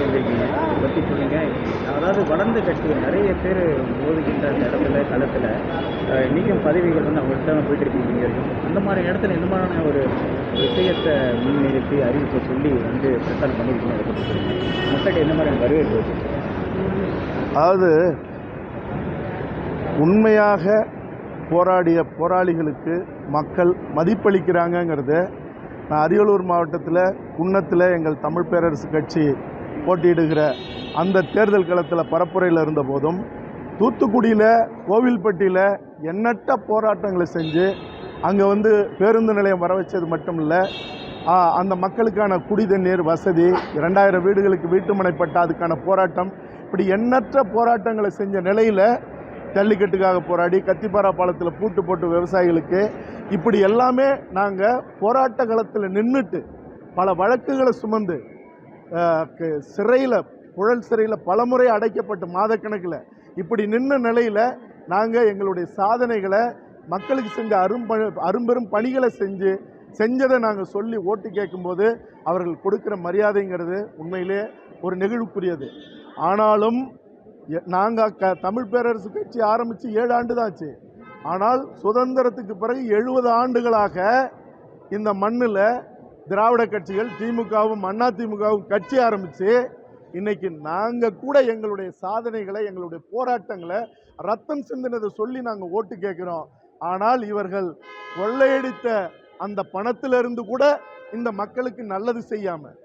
வந்திருக்கீங்க. இதை பற்றி சொல்லுங்க. அதாவது வளர்ந்த கட்சிகள் நிறைய பேர் மோதுகின்ற அந்த இடத்துல களத்தில் நீக்கும் பதவிகள் வந்து அவங்கள்ட்ட தான் போயிட்டு இருக்கீங்க இங்க வரைக்கும். அந்த மாதிரி இடத்துல இந்த மாதிரியான ஒரு விஷயத்தை முன்னிறுத்தி அறிவிப்பை சொல்லி வந்து பிரச்சாரம் பண்ணியிருக்கீங்க. அதை பற்றி சொல்லுங்க. மக்கள்கிட்ட எந்த மாதிரியான வரவேற்பு இருக்கு? அதாவது உண்மையாக போராடிய போராளிகளுக்கு மக்கள் மதிப்பளிக்கிறாங்கங்கிறத நான் அரியலூர் மாவட்டத்தில் குன்னத்தில் எங்கள் தமிழ் பேரரசு கட்சி போட்டியிடுகிற அந்த தேர்தல் களத்தில் பரப்புரையில் இருந்தபோதும், தூத்துக்குடியில் கோவில்பட்டியில் எண்ணற்ற போராட்டங்களை செஞ்சு அங்கே வந்து பேருந்து நிலையம் வர வச்சது மட்டும் இல்லை, அந்த மக்களுக்கான குடி தண்ணீர் வசதி, 2000 வீடுகளுக்கு வீட்டுமனை பட்டா அதுக்கான போராட்டம், இப்படி எண்ணற்ற போராட்டங்களை செஞ்ச நிலையில் ஜல்லிக்கட்டுக்காக போராடி கத்திப்பாரா பாலத்தில் பூட்டு போட்டு விவசாயிகளுக்கு இப்படி எல்லாமே நாங்கள் போராட்ட களத்தில் நின்றுட்டு பல வழக்குகளை சுமந்து சிறையில் புழல் சிறையில் பலமுறை அடைக்கப்பட்டு மாதக்கணக்கில் இப்படி நின்ற நிலையில் நாங்கள் எங்களுடைய சாதனைகளை மக்களுக்கு செஞ்ச அரும்பெரும் பணிகளை செஞ்சதை நாங்கள் சொல்லி ஓட்டு கேட்கும்போது அவர்கள் கொடுக்குற மரியாதைங்கிறது உண்மையிலே ஒரு நெகிழ்வுக்குரியது. ஆனாலும் நாங்கள் தமிழ் பேரரசு கட்சி ஆரம்பித்து 7 ஆண்டு தான் ஆச்சு. ஆனால் சுதந்திரத்துக்கு பிறகு 70 ஆண்டுகளாக இந்த மண்ணில் திராவிட கட்சிகள் திமுகவும் அதிமுகவும் கட்சி ஆரம்பித்து இன்னைக்கு நாங்கள் கூட எங்களுடைய சாதனைகளை எங்களுடைய போராட்டங்களை ரத்தம் சிந்தினதை சொல்லி நாங்கள் ஓட்டு கேட்குறோம். ஆனால் இவர்கள் கொள்ளையடித்த அந்த பணத்திலிருந்து கூட இந்த மக்களுக்கு நல்லது செய்யாமல்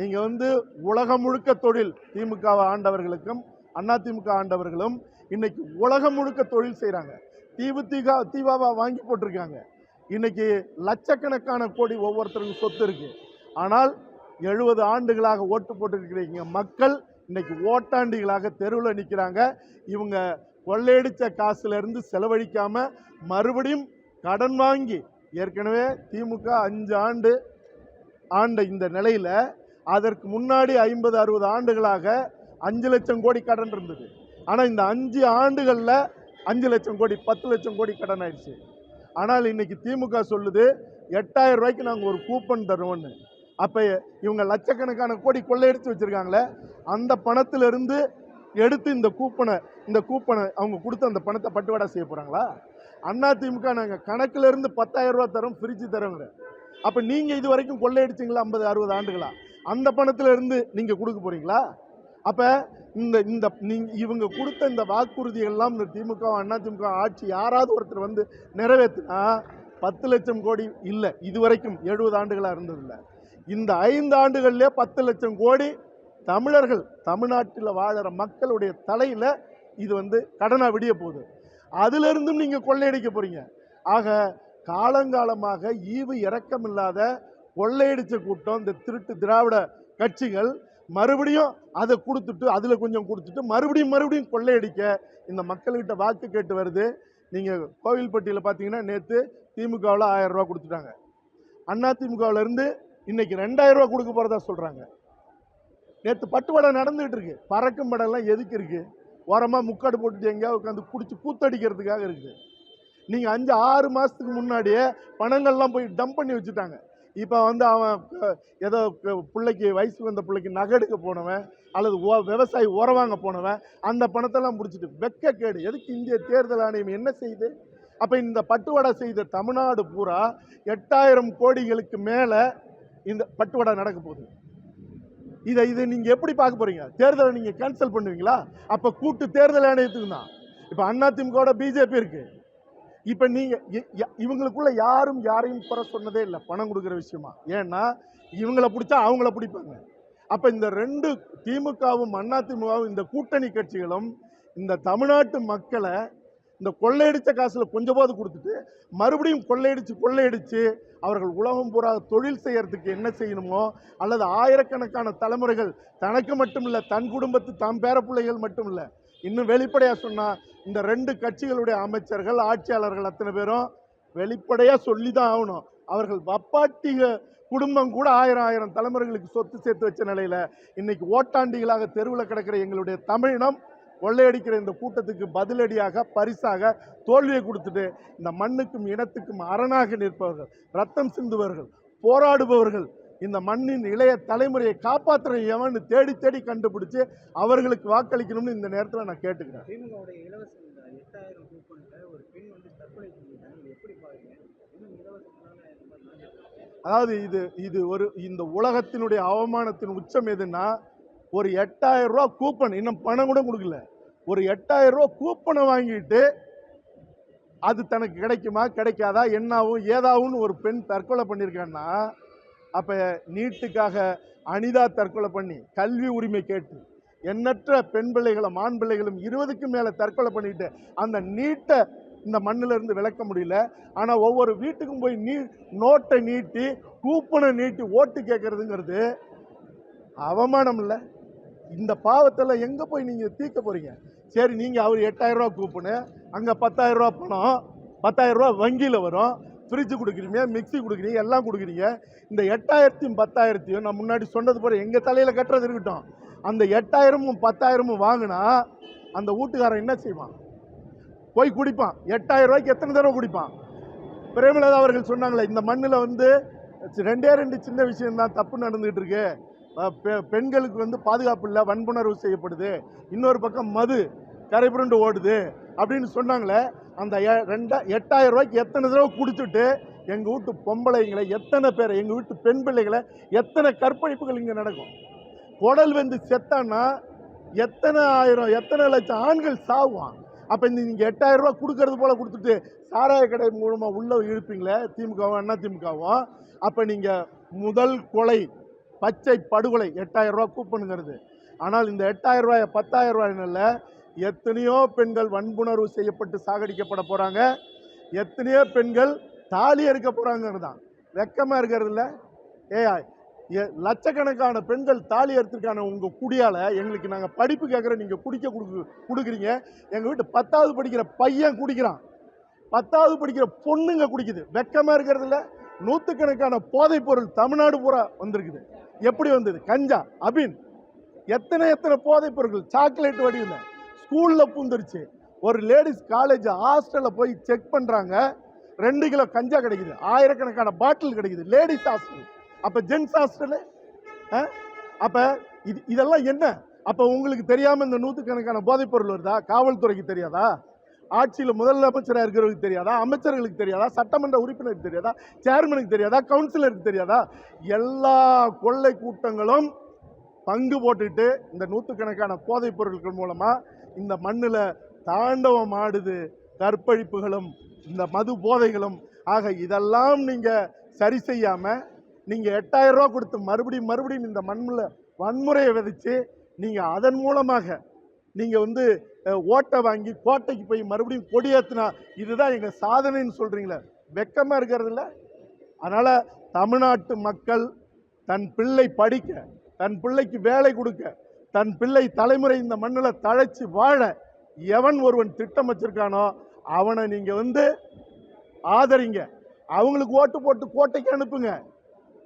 நீங்கள் வந்து உலகம் முழுக்க தொழில் திமுகவை ஆண்டவர்களுக்கும் அதிமுக ஆண்டவர்களும் இன்னைக்கு உலகம் முழுக்க தொழில் செய்கிறாங்க. தீபாவை வாங்கி போட்டிருக்காங்க. இன்னைக்கு லட்சக்கணக்கான கோடி ஒவ்வொருத்தருக்கும் சொத்து இருக்கு. ஆனால் 70 ஆண்டுகளாக ஓட்டு போட்டிருக்கிறீங்க மக்கள் இன்னைக்கு ஓட்டாண்டிகளாக தெருவில் நிற்கிறாங்க. இவங்க கொள்ளையடித்த காசுல இருந்து செலவழிக்காம மறுபடியும் கடன் வாங்கி, ஏற்கனவே திமுக 5 ஆண்டு ஆண்ட இந்த நிலையில அதற்கு முன்னாடி 50-60 ஆண்டுகளாக 5 லட்சம் கோடி கடன் இருந்தது. ஆனால் இந்த 5 ஆண்டுகளில் 5 லட்சம் கோடி 10 லட்சம் கோடி கடன் ஆயிடுச்சு. ஆனால் இன்னைக்கு திமுக சொல்லுது 8000 ரூபாய்க்கு நாங்கள் ஒரு கூப்பன் தருவோம்னு. அப்போ இவங்க லட்சக்கணக்கான கோடி கொள்ளையடிச்சு வச்சுருக்காங்களே, அந்த பணத்திலிருந்து எடுத்து இந்த கூப்பனை அவங்க கொடுத்து அந்த பணத்தை பட்டுவாடா செய்ய போகிறாங்களா? அதிமுக நாங்கள் கணக்கிலிருந்து 10,000 ரூபா தரோம், ஃப்ரிட்ஜு தரோங்கிற. அப்போ நீங்கள் இது வரைக்கும் கொள்ளையடிச்சிங்களா 50-60 ஆண்டுகளா? அந்த பணத்திலிருந்து நீங்கள் கொடுக்க போகிறீங்களா? அப்போ இவங்க கொடுத்த இந்த வாக்குறுதிகள்லாம் இந்த திமுக அதிமுக ஆட்சி யாராவது ஒருத்தர் வந்து நிறைவேற்றினா 10 லட்சம் கோடி இல்லை, இது வரைக்கும் 70 ஆண்டுகளாக இருந்ததில்லை. இந்த 5 ஆண்டுகள்லேயே 10 லட்சம் கோடி தமிழர்கள் தமிழ்நாட்டில் வாழற மக்களுடைய தலையில் இது வந்து கடனாக விடிய போகுது. அதிலிருந்தும் நீங்கள் கொள்ளையடிக்க போகிறீங்க. ஆக காலங்காலமாக ஈவு இரக்கம் இல்லாத கொள்ளையடிச்ச கூட்டம் இந்த திருட்டு திராவிட கட்சிகள் மறுபடியும் அதை கொடுத்துட்டு அதில் கொஞ்சம் கொடுத்துட்டு மறுபடியும் கொள்ளையடிக்க இந்த மக்கள்கிட்ட வாக்கு கேட்டு வருது. நீங்கள் கோவில்பட்டியில் பார்த்தீங்கன்னா நேற்று திமுகவில் 1000 ரூபா கொடுத்துட்டாங்க. அதிமுகவிலேருந்து இன்னைக்கு 2000 ரூபா கொடுக்க போகிறதா சொல்கிறாங்க. நேற்று பட்டுவாடை நடந்துகிட்டு இருக்கு. பறக்கும் படம்லாம் எதுக்கு இருக்குது? ஓரமாக முக்காடு போட்டுட்டு எங்கேயாவது உட்காந்து குடிச்சு கூத்தடிக்கிறதுக்காக இருக்குது. நீங்கள் 5-6 மாதத்துக்கு முன்னாடியே பணங்கள்லாம் போய் டம்ப் பண்ணி வச்சுட்டாங்க. இப்போ வந்து அவன் ஏதோ பிள்ளைக்கு வயசுக்கு வந்த பிள்ளைக்கு நகை எடுக்க போனவன் அல்லது விவசாயி உரவாங்க போனவன் அந்த பணத்தெல்லாம் முடிச்சுட்டு வெக்கக்கேடு. எதுக்கு இந்திய தேர்தல் ஆணையம் என்ன செய்யுது? அப்போ இந்த பட்டுவாடா செய்த தமிழ்நாடு பூரா 8000 கோடிகளுக்கு மேலே இந்த பட்டுவாடா நடக்க போகுது. இதை நீங்கள் எப்படி பார்க்க போகிறீங்க? தேர்தலை நீங்கள் கேன்சல் பண்ணுவீங்களா? அப்போ கூட்டு தேர்தல் ஆணையத்துக்கு தான். இப்போ அதிமுக பிஜேபி இருக்குது. இப்போ நீங்கள் இவங்களுக்குள்ள யாரையும் குறை சொன்னதே இல்லை பணம் கொடுக்குற விஷயமா. ஏன்னா இவங்களை பிடிச்சா அவங்கள பிடிப்பாங்க. அப்போ இந்த 2 திமுகவும் அதிமுகவும் இந்த கூட்டணி கட்சிகளும் இந்த தமிழ்நாட்டு மக்களை இந்த கொள்ளையடித்த காசில் கொஞ்சமாவது கொடுத்துட்டு மறுபடியும் கொள்ளையடித்து அவர்கள் உலகம் பூரா தொழில் செய்யறதுக்கு என்ன செய்யணுமோ, அல்லது ஆயிரக்கணக்கான தலைமுறைகள் தனக்கு மட்டும் இல்லை தன் குடும்பத்து தம் பேரப்பிள்ளைகள் மட்டும் இல்லை, இன்னும் வெளிப்படையாக சொன்னால் இந்த 2 கட்சிகளுடைய அமைச்சர்கள் ஆட்சியாளர்கள் அத்தனை பேரும் வெளிப்படையாக சொல்லி தான் ஆகணும். அவர்கள் வப்பாட்டி குடும்பம் கூட 1000 தலைமுறைகளுக்கு சொத்து சேர்த்து வச்ச நிலையில் இன்னைக்கு ஓட்டாண்டிகளாக தெருவில் கிடக்கிற எங்களுடைய தமிழினம் கொள்ளையடிக்கிற இந்த கூட்டத்துக்கு பதிலடியாக பரிசாக தோல்வியை கொடுத்துட்டு இந்த மண்ணுக்கும் இனத்துக்கும் அரணாக நிற்பவர்கள், ரத்தம் சிந்துவர்கள், போராடுபவர்கள் இந்த மண்ணின் இளைய தலைமுறையை காப்பாற்றுற எவன் தேடி தேடி கண்டுபிடிச்சு அவர்களுக்கு வாக்களிக்கணும்னு இந்த நேரத்தில் நான் கேட்டுக்கிறேன். திமுகவுடைய இலவச 8000 கூப்பன்ல ஒரு பெண் தற்கொலை செஞ்சுட்டாங்க. இது எப்படி பாருங்க? இன்னும் இலவசங்களால இந்த மாதிரி நடந்துட்டு அதாவது இது ஒரு இந்த உலகத்தினுடைய அவமானத்தின் உச்சம் எதுன்னா, ஒரு 8000 ரூபா கூப்பன், இன்னும் பணம் கூட கொடுக்கல, ஒரு 8000 ரூபா கூப்பனை வாங்கிட்டு அது தனக்கு கிடைக்குமா கிடைக்காதா என்னாவும் ஏதாவும் ஒரு பெண் தற்கொலை பண்ணியிருக்கான்னா, அப்போ நீட்டுக்காக அனிதா தற்கொலை பண்ணி கல்வி உரிமை கேட்டு எண்ணற்ற பெண் பிள்ளைகளும் ஆண் பிள்ளைகளும் 20க்கும் மேலே தற்கொலை பண்ணிட்டு அந்த நீட்டை இந்த மண்ணில் இருந்து விளக்க முடியல. ஆனால் ஒவ்வொரு வீட்டுக்கும் போய் நோட்டை நீட்டி கூப்பனை நீட்டி ஓட்டு கேட்கறதுங்கிறது அவமானம் இல்லை? இந்த பாவத்தில் எங்கே போய் நீங்கள் தீர்க்க போகிறீங்க? சரி, நீங்கள் அவர் 8000 ரூபா கூப்பனு, அங்கே 10,000 ரூபா பணம், 10,000 ரூபா வங்கியில் வரும், ஃப்ரிட்ஜு கொடுக்குறீங்க, மிக்சி கொடுக்குறீங்க, எல்லாம் கொடுக்குறீங்க. இந்த 8000த்தையும் 10,000த்தையும் நான் முன்னாடி சொன்னது போல எங்கள் தலையில் கட்டுறது இருக்கட்டும், அந்த 8000ம் 10,000ம் வாங்கினா அந்த வீட்டுக்காரன் என்ன செய்வான்? போய் குடிப்பான். 8000 ரூபாய்க்கு எத்தனை தடவை குடிப்பான்? பிரேமலதா அவர்கள் சொன்னாங்களே, இந்த மண்ணில் வந்து 2 சின்ன விஷயம்தான் தப்பு நடந்துகிட்டு இருக்கு, பெண்களுக்கு வந்து பாதுகாப்பு இல்லை, வன்புணர்வு செய்யப்படுது, இன்னொரு பக்கம் மது கரைபுரண்டு ஓடுது அப்படின்னு சொன்னாங்களே. அந்த 8000 ரூபாய்க்கு எத்தனை தடவை குடிச்சுட்டு எங்கள் வீட்டு பொம்பளைங்களை எத்தனை பேர், எங்கள் வீட்டு பெண் பிள்ளைகளை எத்தனை கற்பழிப்புகள் இங்கே நடக்கும்? குடல் வந்து செத்தான்னா எத்தனை ஆயிரம் எத்தனை லட்சம் ஆண்கள் சாவுவான். அப்போ நீங்கள் 8000 ரூபா கொடுக்கறது போல கொடுத்துட்டு சாராய கடை மூலமாக உள்ள இழுப்பீங்களே திமுகவும் அண்ணா திமுகவும். அப்போ நீங்கள் முதல் கொலை பச்சை படுகொலை 8000 ரூபா கூப்பனுங்கிறது. ஆனால் இந்த 8000 ரூபாய் 10,000 ரூபாயில எத்தனையோ பெண்கள் வன்புணர்வு செய்யப்பட்டு சாகடிக்கப்பட போகிறாங்க, எத்தனையோ பெண்கள் தாலி எடுக்க போகிறாங்கிறது தான் வெக்கமாக இருக்கிறது இல்லை? லட்சக்கணக்கான பெண்கள் தாலி எடுத்துருக்கான உங்கள் குடியால் எங்களுக்கு நாங்கள் படிப்பு கேட்குறோம், நீங்கள் கொடுக்குறீங்க. எங்கள் வீட்டு 10வது படிக்கிற பையன் குடிக்கிறான், 10வது படிக்கிற பொண்ணுங்க குடிக்குது, வெக்கமாக இருக்கிறது இல்லை? நூற்றுக்கணக்கான போதைப் பொருள் தமிழ்நாடு பூரா வந்திருக்குது. எப்படி வந்தது? கஞ்சா, அபின், எத்தனை போதைப் பொருட்கள் சாக்லேட் வடிவில் ஸ்கூலில் பூந்துருச்சு. ஒரு லேடிஸ் காலேஜ் ஹாஸ்டலில் போய் செக் பண்ணுறாங்க, 2 கிலோ கஞ்சா கிடைக்குது, ஆயிரக்கணக்கான பாட்டில் கிடைக்குது. லேடிஸ் ஹாஸ்டல், அப்போ ஜென்ஸ் ஹாஸ்டலு? அப்போ இதெல்லாம் என்ன? அப்போ உங்களுக்கு தெரியாமல் இந்த நூற்றுக்கணக்கான போதைப் பொருள் வருதா? காவல்துறைக்கு தெரியாதா? ஆட்சியில் முதல் அமைச்சராக இருக்கிறவருக்கு தெரியாதா? அமைச்சர்களுக்கு தெரியாதா? சட்டமன்ற உறுப்பினருக்கு தெரியாதா? சேர்மனுக்கு தெரியாதா? கவுன்சிலருக்கு தெரியாதா? எல்லா கொள்ளை கூட்டங்களும் பங்கு போட்டுட்டு இந்த நூற்றுக்கணக்கான போதைப் பொருட்கள் மூலமாக இந்த மண்ணில் தாண்டவம் ஆடுது. கற்பழிப்புகளும் இந்த மது போதைகளும். ஆக இதெல்லாம் நீங்கள் சரி செய்யாமல் நீங்கள் 8000 ரூபா கொடுத்து மறுபடியும் இந்த மண்ணில் வன்முறையை விதைச்சு நீங்கள் அதன் மூலமாக நீங்கள் வந்து ஓட்டை வாங்கி கோட்டைக்கு போய் மறுபடியும் கொடியேற்றினா இதுதான் எங்கள் சாதனைன்னு சொல்கிறீங்களே, வெக்கமாக இருக்கிறது இல்லை? அதனால் தமிழ்நாட்டு மக்கள் தன் பிள்ளை படிக்க, தன் பிள்ளைக்கு வேலை கொடுக்க, தன் பிள்ளை தலைமுறை இந்த மண்ணில் தழைச்சி வாழ எவன் ஒருவன் திட்டம் வச்சிருக்கானோ அவனை நீங்கள் வந்து ஆதரிங்க, அவங்களுக்கு ஓட்டு போட்டு கோட்டைக்கு அனுப்புங்க.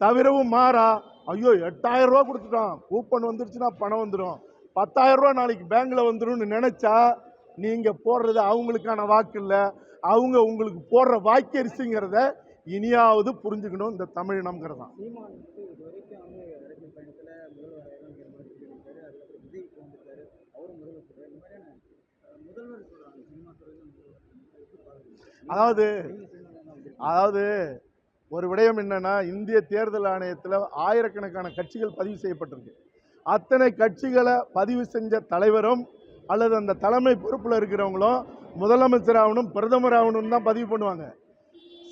தவிரவும் மாறா ஐயோ 8000 ரூபா கொடுத்துட்டோம், கூப்பன் வந்துருச்சுன்னா பணம் வந்துடும், 10,000 ரூபா நாளைக்கு பேங்கில் வந்துடும் நினச்சா நீங்கள் போடுறது அவங்களுக்கான வாக்கு இல்லை, அவங்க உங்களுக்கு போடுற வாக்கரிசிங்கிறத இனியாவது புரிஞ்சுக்கணும் இந்த தமிழினம்ங்கிறது தான். அதாவது ஒரு விடயம் என்னன்னா, இந்திய தேர்தல் ஆணையத்தில் ஆயிரக்கணக்கான கட்சிகள் பதிவு செய்யப்பட்டிருக்கு. அத்தனை கட்சிகளை பதிவு செஞ்ச தலைவரும் அல்லது அந்த தலைமை பொறுப்பில் இருக்கிறவங்களும் முதலமைச்சராகணும் பிரதமராகணும் தான் பதிவு பண்ணுவாங்க.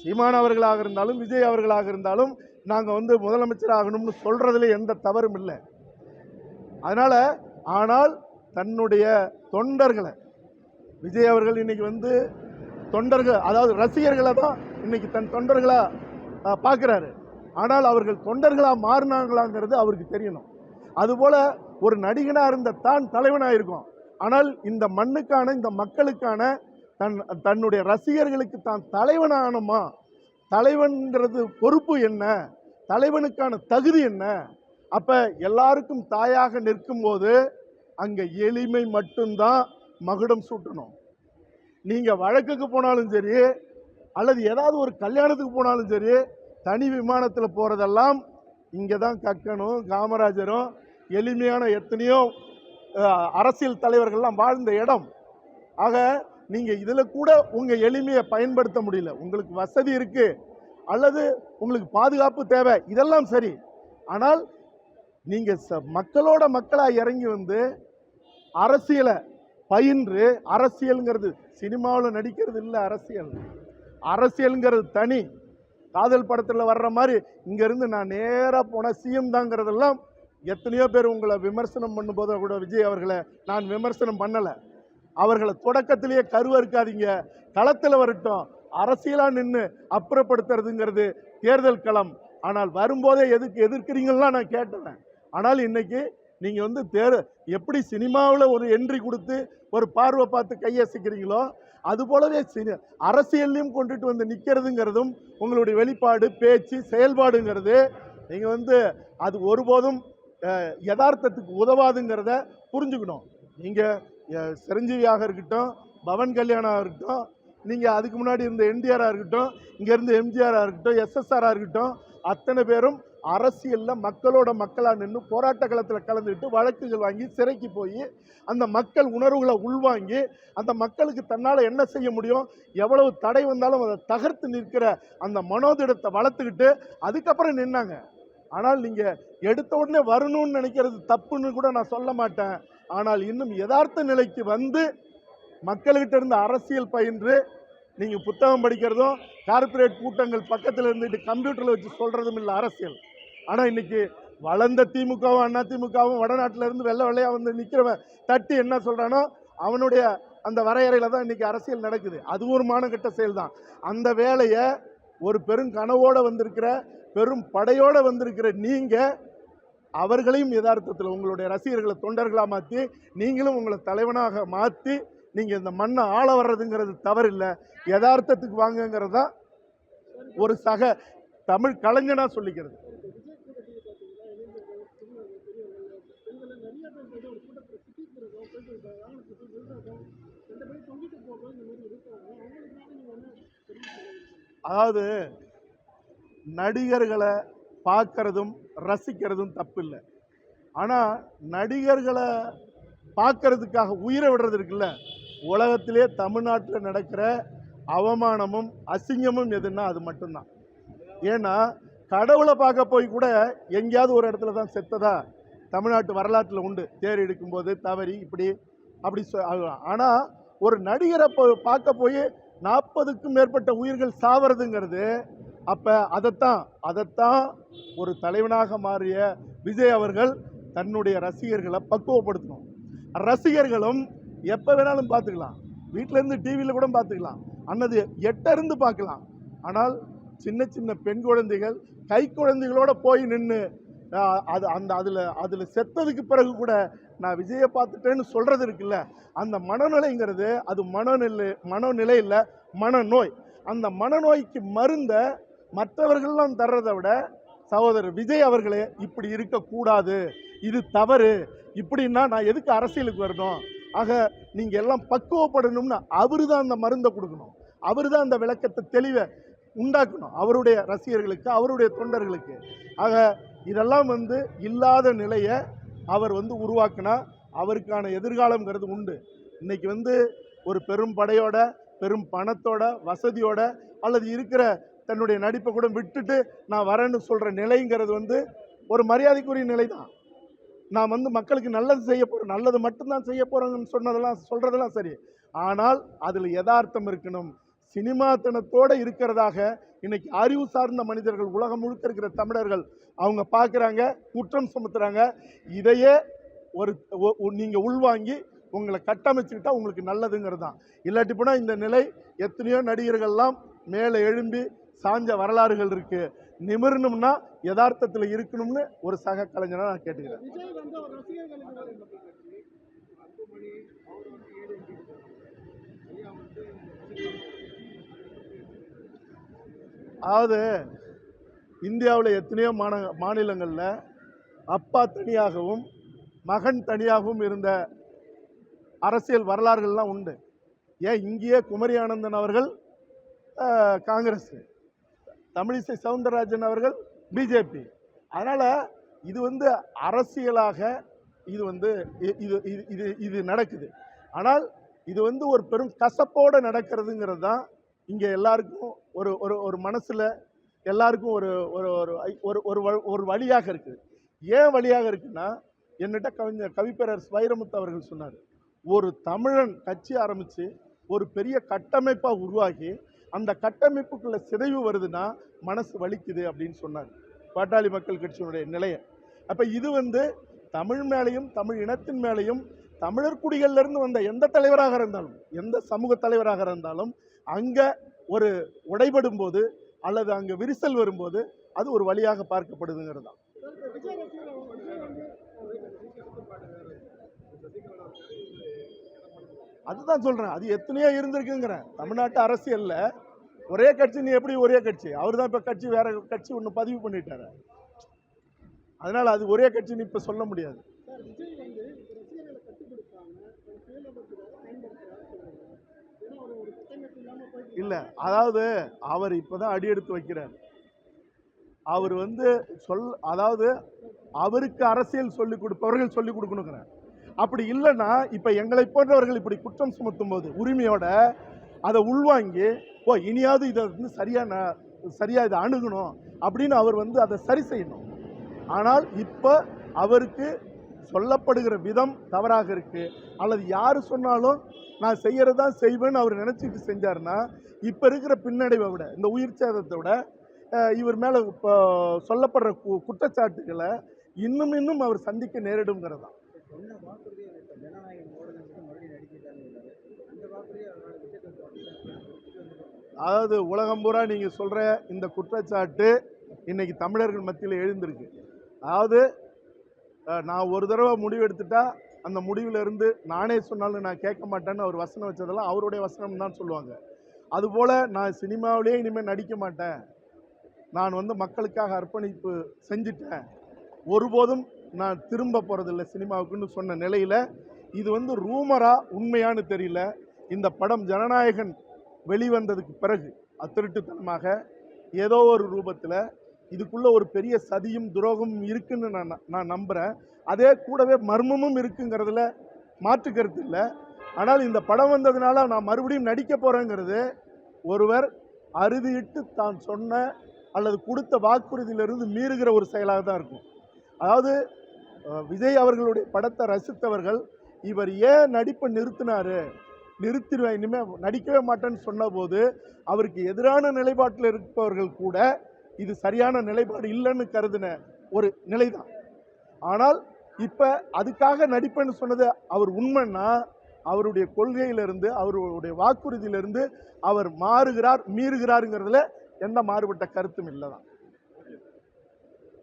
சீமான் அவர்களாக இருந்தாலும் விஜய் அவர்களாக இருந்தாலும் நாங்கள் வந்து முதலமைச்சராகணும்னு சொல்கிறதுல எந்த தவறும் இல்லை. அதனால் ஆனால் தன்னுடைய தொண்டர்களை விஜய் அவர்கள் இன்னைக்கு வந்து தொண்டர்கள், அதாவது ரசிகர்களை தான் இன்னைக்கு தன் தொண்டர்களாக பார்க்குறாரு. ஆனால் அவர்கள் தொண்டர்களாக மாறினாங்களாங்கிறது அவருக்கு தெரியணும். அதுபோல் ஒரு நடிகனாக இருந்த தான் தலைவனாக இருக்கும். ஆனால் இந்த மண்ணுக்கான இந்த மக்களுக்கான தன்னுடைய ரசிகர்களுக்கு தான் தலைவனாகணுமா? தலைவன்கிறது பொறுப்பு என்ன? தலைவனுக்கான தகுதி என்ன? அப்போ எல்லாருக்கும் தாயாக நிற்கும்போது அங்கே எளிமை மட்டும்தான் மகுடம் சூட்டணும். நீங்கள் வழக்குக்கு போனாலும் சரி அல்லது ஏதாவது ஒரு கல்யாணத்துக்கு போனாலும் சரி, தனி விமானத்தில் போகிறதெல்லாம் இங்கே தான் கக்கனும் காமராஜரும் எளிமையான எத்தனையோ அரசியல் தலைவர்கள்லாம் வாழ்ந்த இடம். ஆக நீங்கள் இதில் கூட உங்கள் எளிமையை பயன்படுத்த முடியல. உங்களுக்கு வசதி இருக்குது அல்லது உங்களுக்கு பாதுகாப்பு தேவை, இதெல்லாம் சரி. ஆனால் நீங்கள் மக்களோட மக்களாக இறங்கி வந்து அரசியலை பயின்று, அரசியலுங்கிறது சினிமாவில் நடிக்கிறது இல்லை, அரசியலுங்கிறது தனி. காதல் படத்தில் வர்ற மாதிரி இங்கேருந்து நான் நேராக போனால் சிஎம் தாங்கிறதெல்லாம் எத்தனையோ பேர் உங்களை விமர்சனம் பண்ணும்போது கூட விஜய் அவர்களை நான் விமர்சனம் பண்ணலை. அவர்களை தொடக்கத்திலேயே கருவறுக்காதீங்க, களத்தில் வரட்டும், அரசியலாக நின்று அப்புறப்படுத்துறதுங்கிறது தேர்தல் களம். ஆனால் வரும்போதே எதுக்கு எதிர்க்கிறீங்கலாம் நான் கேட்டேன். ஆனால் இன்னைக்கு நீங்கள் வந்து எப்படி சினிமாவில் ஒரு என்ட்ரி கொடுத்து ஒரு பார்வை பார்த்து கையசிக்கிறீங்களோ அதுபோலவே அரசியல்லையும் கொண்டுட்டு வந்து நிற்கிறதுங்கிறதும் உங்களுடைய வெளிப்பாடு, பேச்சு, செயல்பாடுங்கிறது நீங்கள் வந்து அது ஒருபோதும் யதார்த்தத்துக்கு உதவாதுங்கிறத புரிஞ்சுக்கணும். நீங்கள் சிரஞ்சீவியாக இருக்கட்டும், பவன் கல்யாணாக இருக்கட்டும், நீங்கள் அதுக்கு முன்னாடி இருந்த என்டிஆராக இருக்கட்டும், இங்கேருந்து எம்ஜிஆராக இருக்கட்டும், எஸ்எஸ்ஆராக இருக்கட்டும், அத்தனை பேரும் அரசியலில் மக்களோட மக்களாக நின்று போராட்ட களத்தில் கலந்துக்கிட்டு வழக்குகள் வாங்கி சிறைக்கு போய் அந்த மக்கள் உணர்வுகளை உள்வாங்கி அந்த மக்களுக்கு தன்னால் என்ன செய்ய முடியும், எவ்வளவு தடை வந்தாலும் அதை தகர்த்து நிற்கிற அந்த மனோதிடத்தை வளர்த்துக்கிட்டு அதுக்கப்புறம் நின்னாங்க. ஆனால் நீங்கள் எடுத்த உடனே வரணும்னு நினைக்கிறது தப்புன்னு கூட நான் சொல்ல மாட்டேன். ஆனால் இன்னும் யதார்த்த நிலைக்கு வந்து மக்கள்கிட்ட இருந்து அரசியல் பயின்று நீங்கள் புத்தகம் படிக்கிறதும் கார்ப்பரேட் கூட்டங்கள் பக்கத்தில் இருந்துட்டு கம்ப்யூட்டரில் வச்சு சொல்கிறதும் இல்லை அரசியல். ஆனால் இன்னைக்கு வளர்ந்த திமுகவும் அதிமுகவும் வடநாட்டில் இருந்து வெள்ளையாக வந்து நிற்கிறவன் தட்டி என்ன சொல்கிறானோ அவனுடைய அந்த வரையறையில் தான் இன்றைக்கி அரசியல் நடக்குது. அது ஒரு மானகட்ட செயல் தான். அந்த வேலையை ஒரு பெருங்கனவோடு வந்திருக்கிற, பெரும் படையோடு வந்திருக்கிற நீங்கள் அவர்களையும் யதார்த்தத்தில் உங்களுடைய ரசிகர்களை தொண்டர்களாக மாற்றி நீங்களும் உங்களை தலைவனாக மாற்றி நீங்கள் இந்த மண்ணை ஆள வர்றதுங்கிறது தவறில்லை. யதார்த்தத்துக்கு வாங்கங்கிறது தான் ஒரு சக தமிழ் கலைஞனாக சொல்லிக்கிறது. அதாவது நடிகர்களை பார்க்கறதும் ரசிக்கிறதும் தப்பு இல்லை. ஆனால் நடிகர்களை பார்க்கறதுக்காக உயிரை விடுறது இருக்குல்ல, உலகத்திலே தமிழ்நாட்டில் நடக்கிற அவமானமும் அசிங்கமும் எதுன்னா அது மட்டும்தான். ஏன்னா கடவுளை பார்க்க போய் கூட எங்கேயாவது ஒரு இடத்துல தான் செத்ததா தமிழ்நாட்டு வரலாற்றில் உண்டு. தேர் எடுக்கும்போது தவறி இப்படி அப்படி ஆனால் ஒரு நடிகரை பார்க்க போய் 40க்கும் மேற்பட்ட உயிர்கள் சாவறதுங்கிறது, அப்போ அதைத்தான் ஒரு தலைவனாக மாறிய விஜய் அவர்கள் தன்னுடைய ரசிகர்களை பக்குவப்படுத்தணும். ரசிகர்களும் எப்போ வேணாலும் பார்த்துக்கலாம், வீட்டிலேருந்து டிவியில் கூட பார்த்துக்கலாம், அன்னது எட்டருந்து பார்க்கலாம். ஆனால் சின்ன சின்ன பெண் குழந்தைகள் கை குழந்தைகளோட போய் நின்று அதில் செத்ததுக்கு பிறகு கூட நான் விஜயை பார்த்துட்டேன்னு சொல்கிறது இருக்குல்ல, அந்த மனநிலைங்கிறது அது மனநிலை இல்லை, மனநோய். அந்த மனநோய்க்கு மருந்த மற்றவர்கள்லாம் தர்றதை விட சகோதரர் விஜய் அவர்களே இப்படி இருக்கக்கூடாது, இது தவறு, இப்படின்னா நான் எதுக்கு அரசியலுக்கு வரணும், ஆக நீங்கள் எல்லாம் பக்குவப்படணும்னு அவரு தான் அந்த மருந்தை கொடுக்கணும், அவரு தான் அந்த விளக்கத்தை தெளிவை உண்டாக்கணும் அவருடைய ரசிகர்களுக்கு, அவருடைய தொண்டர்களுக்கு. ஆக இதெல்லாம் வந்து இல்லாத நிலையை அவர் வந்து உருவாக்கினா அவருக்கான எதிர்காலங்கிறது உண்டு. இன்னைக்கு வந்து ஒரு பெரும் படையோட, பெரும் பணத்தோட, வசதியோட அல்லது இருக்கிற தன்னுடைய நடிப்பை கூட விட்டுட்டு நான் வரேன்னு சொல்கிற நிலைங்கிறது வந்து ஒரு மரியாதைக்குரிய நிலை தான். நான் வந்து மக்களுக்கு நல்லது செய்ய போகிறேன், நல்லது மட்டும்தான் செய்ய போகிறேன்னு சொல்கிறதெல்லாம் சரி. ஆனால் அதில் யதார்த்தம் இருக்கணும். சினிமாத்தனத்தோடு இருக்கிறதாக இன்னைக்கு அறிவு சார்ந்த மனிதர்கள் உலகம் முழுக்க இருக்கிற தமிழர்கள் அவங்க பார்க்குறாங்க, குற்றம் சுமத்துறாங்க. இதையே நீங்கள் உள்வாங்கி உங்களை கட்டமைச்சுக்கிட்டா உங்களுக்கு நல்லதுங்கிறது தான். இல்லாட்டி போனால் இந்த நிலை எத்தனையோ நடிகர்கள்லாம் மேலே எழும்பி சாஞ்ச வரலாறுகள் இருக்குது. நிமிரணும்னா யதார்த்தத்தில் இருக்கணும்னு ஒரு சக கலைஞராக நான் கேட்டுக்கிறேன். அதாவது இந்தியாவில் எத்தனையோ மாநிலங்களில் அப்பா தனியாகவும் மகன் தனியாகவும் இருந்த அரசியல் வரலாறுகள்லாம் உண்டு. ஏன் இங்கேயே குமரி ஆனந்தன் அவர்கள் காங்கிரஸ், தமிழிசை சவுந்தரராஜன் அவர்கள் பிஜேபி, அதனால் இது வந்து அரசியலாக இது வந்து இது இது இது இது நடக்குது. ஆனால் இது வந்து ஒரு பெரும் கசப்போடு நடக்கிறதுங்கிறது தான் இங்கே எல்லாருக்கும் ஒரு ஒரு ஒரு மனசில் எல்லாருக்கும் ஒரு ஒரு ஒரு ஒரு ஒரு வழியாக இருக்குது. ஏன் வழியாக இருக்குன்னா, என்னட்ட கவிப்பேரரசு வைரமுத்து அவர்கள் சொன்னார், ஒரு தமிழன் கட்சி ஆரம்பித்து ஒரு பெரிய கட்டமைப்பாக உருவாக்கி அந்த கட்டமைப்புக்குள்ள சிதைவு வருதுன்னா மனசு வலிக்குது அப்படின்னு சொன்னார் பாட்டாளி மக்கள் கட்சியினுடைய நிலையை. அப்போ இது வந்து தமிழ் மேலையும் தமிழ் இனத்தின் மேலையும் தமிழர் குடிகளிலிருந்து வந்த எந்த தலைவராக இருந்தாலும் எந்த சமூக தலைவராக இருந்தாலும் அங்கே ஒரு உடைபடும் போது அல்லது அங்கே விரிசல் வரும்போது அது ஒரு வழியாக பார்க்கப்படுதுங்கிறது தான். அதுதான் சொல்றேன், அது எத்தனையோ இருந்திருக்குங்கிறேன். தமிழ்நாட்டு அரசியல்ல ஒரே கட்சி, நீ எப்படி ஒரே கட்சி? அவர் தான் இப்போ கட்சி வேற கட்சி ஒன்று பதிவு பண்ணிட்டாரு. அதனால அது ஒரே கட்சின்னு இப்போ சொல்ல முடியாது. இல்லை, அதாவது அவர் இப்போதான் அடி எடுத்து வைக்கிறார். அவர் வந்து அதாவது அவருக்கு அரசியல் சொல்லிக் கொடுப்பவர்கள் சொல்லிக் கொடுக்கணுங்கிறார். அப்படி இல்லைன்னா இப்போ எங்களை போன்றவர்கள் இப்படி குற்றம் சுமத்தும் போது உரிமையோட அதை உள்வாங்கி இனியாவது இதை வந்து சரியாக இதை அணுகணும் அப்படின்னு அவர் வந்து அதை சரி செய்யணும். ஆனால் இப்போ அவருக்கு சொல்லப்படுகிற விதம் தவறாக இருக்குது, அல்லது யார் சொன்னாலும் நான் செய்கிறது தான் செய்வேன்னு அவர் நினச்சிட்டு செஞ்சார்னா இப்போ இருக்கிற பின்னடைவை விட, இந்த உயிர் சேதத்தை விட, இவர் மேலே இப்போ சொல்லப்படுற குற்றச்சாட்டுகளை இன்னும் அவர் சந்திக்க நேரிடுங்கிறது தான். அதாவது உலகம் பூரா நீங்கள் சொல்கிற இந்த குற்றச்சாட்டு இன்னைக்கு தமிழர்கள் மத்தியில் எழுந்திருக்கு. அதாவது நான் ஒரு தடவை முடிவு எடுத்துட்டா அந்த முடிவிலிருந்து நானே சொன்னாலும் நான் கேட்க மாட்டேன்னு அவர் வசனம் வச்சதெல்லாம் அவருடைய வசனம் தான் சொல்லுவாங்க. அதுபோல் நான் சினிமாவிலே இனிமேல் நடிக்க மாட்டேன், நான் வந்து மக்களுக்காக அர்ப்பணிப்பு செஞ்சுட்டேன், ஒருபோதும் நான் திரும்ப போகிறதில்லை சினிமாவுக்குன்னு சொன்ன நிலையில் இது வந்து ரூமரா உண்மையானு தெரியல. இந்த படம் ஜனநாயகன் வெளிவந்ததுக்கு பிறகு திருட்டுத்தனமாக ஏதோ ஒரு ரூபத்தில் இதுக்குள்ளே ஒரு பெரிய சதியும் துரோகமும் இருக்குன்னு நான் நம்புகிறேன். அதே கூடவே மர்மமும் இருக்குங்கிறதுல மாற்று கருத்து இல்லை. ஆனால் இந்த படம் வந்ததுனால நான் மறுபடியும் நடிக்க போகிறேங்கிறது ஒருவர் அறுதியிட்டு தான் சொன்ன அல்லது கொடுத்த வாக்குறுதியிலிருந்து மீறுகிற ஒரு செயலாக தான் இருக்கும். அதாவது விஜய் அவர்களுடைய படத்தை ரசித்தவர்கள் இவர் ஏன் நடிப்பை நிறுத்திடுவேன் இனிமேல் நடிக்கவே மாட்டேன்னு சொன்னபோது அவருக்கு எதிரான நிலைப்பாட்டில் இருப்பவர்கள் கூட இது சரியான நிலைப்பாடு இல்லைன்னு கருதின ஒரு நிலை தான். ஆனால் இப்போ அதுக்காக நடிப்பேன்னு சொன்னது அவர் உண்மைன்னா அவருடைய கொள்கையிலிருந்து அவருடைய வாக்குறுதியிலிருந்து அவர் மீறுகிறாருங்கிறதுல எந்த மாறுபட்ட கருத்தும் இல்லை தான்.